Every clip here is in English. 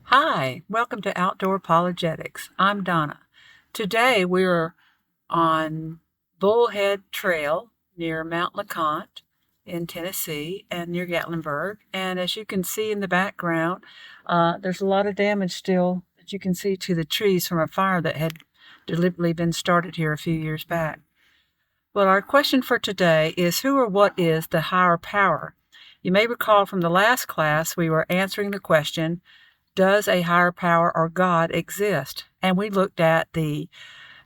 Hi, welcome to Outdoor Apologetics. I'm Donna. Today we're on Bullhead Trail near Mount LeConte in Tennessee and near Gatlinburg. And as you can see in the background, there's a lot of damage still that you can see to the trees from a fire that had deliberately been started here a few years back. Well, our question for today is who or what is the higher power? You may recall from the last class we were answering the question, does a higher power or God exist? And we looked at the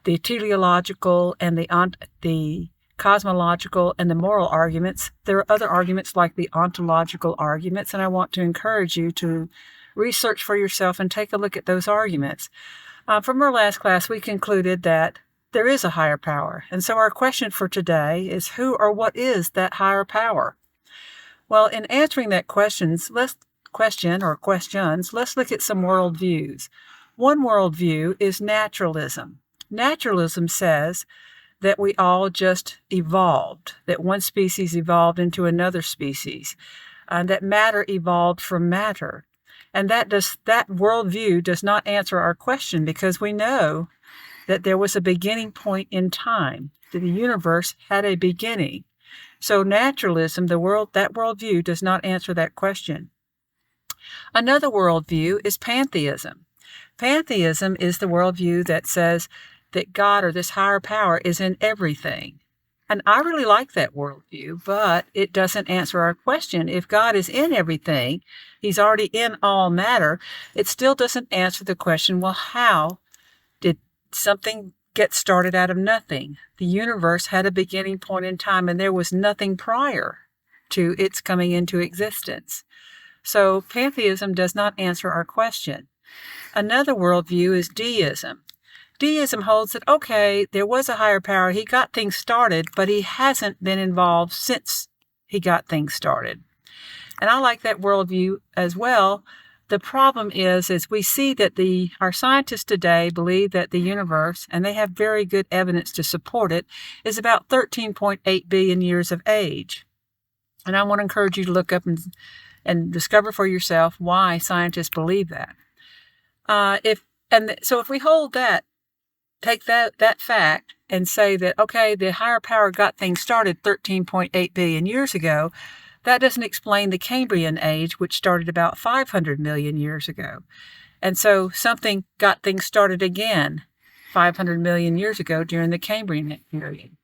teleological and the cosmological and the moral arguments. There are other arguments like the ontological arguments, and I want to encourage you to research for yourself and take a look at those arguments. From our last class, we concluded that there is a higher power. And so our question for today is who or what is that higher power? Well, in answering that questions, let's look at some worldviews. One worldview is naturalism. Naturalism says that we all just evolved, that one species evolved into another species, and that matter evolved from matter. And that worldview does not answer our question because we know that there was a beginning point in time, that the universe had a beginning. So naturalism, that worldview does not answer that question. Another worldview is pantheism. Pantheism is the worldview that says that God or this higher power is in everything. And I really like that worldview, but it doesn't answer our question. If God is in everything, he's already in all matter, it still doesn't answer the question, well, how did something get started out of nothing? The universe had a beginning point in time, and there was nothing prior to its coming into existence. So pantheism does not answer our question. Another worldview is deism. Deism holds that, okay, there was a higher power. He got things started, but he hasn't been involved since he got things started. And I like that worldview as well. The problem is we see that our scientists today believe that the universe, and they have very good evidence to support it, is about 13.8 billion years of age. And I want to encourage you to look up and discover for yourself why scientists believe that. So if we hold that, take that fact and say that, okay, the higher power got things started 13.8 billion years ago, that doesn't explain the Cambrian age, which started about 500 million years ago. And so something got things started again 500 million years ago during the Cambrian period.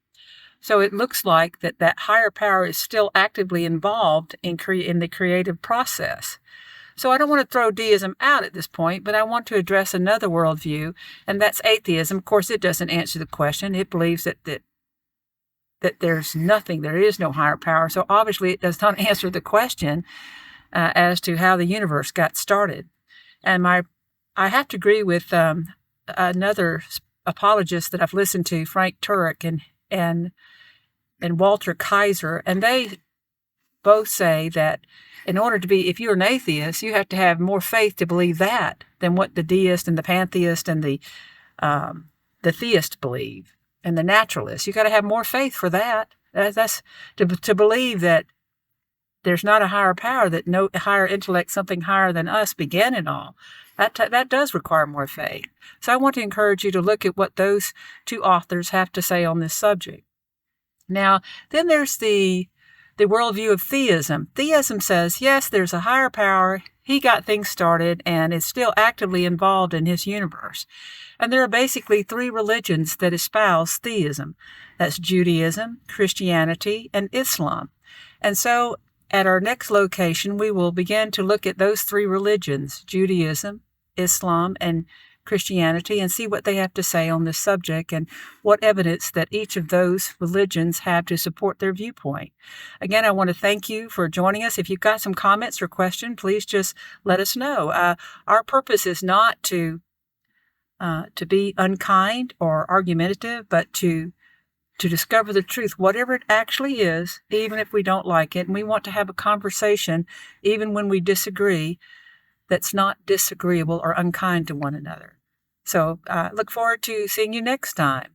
So it looks like that higher power is still actively involved in the creative process. So I don't want to throw deism out at this point, but I want to address another worldview, and that's atheism. Of course, it doesn't answer the question. It believes that there's nothing, there is no higher power. So obviously it does not answer the question as to how the universe got started. And I have to agree with another apologist that I've listened to, Frank Turek and Walter Kaiser, and they both say that in order to be, if you're an atheist, you have to have more faith to believe that than what the deist and the pantheist and the theist believe, and the naturalist. You got to have more faith for that. That's to believe that there's not a higher power, that no higher intellect, something higher than us, began it all. That does require more faith. So I want to encourage you to look at what those two authors have to say on this subject. Now, then there's the worldview of theism. Theism says, yes, there's a higher power. He got things started and is still actively involved in his universe. And there are basically three religions that espouse theism. That's Judaism, Christianity, and Islam. And so at our next location, we will begin to look at those three religions, Judaism, Islam, and Christianity, and see what they have to say on this subject and what evidence that each of those religions have to support their viewpoint. Again, I want to thank you for joining us. If you've got some comments or questions, please just let us know. Our purpose is not to be unkind or argumentative, but to discover the truth, whatever it actually is, even if we don't like it. And we want to have a conversation, even when we disagree, that's not disagreeable or unkind to one another. So look forward to seeing you next time.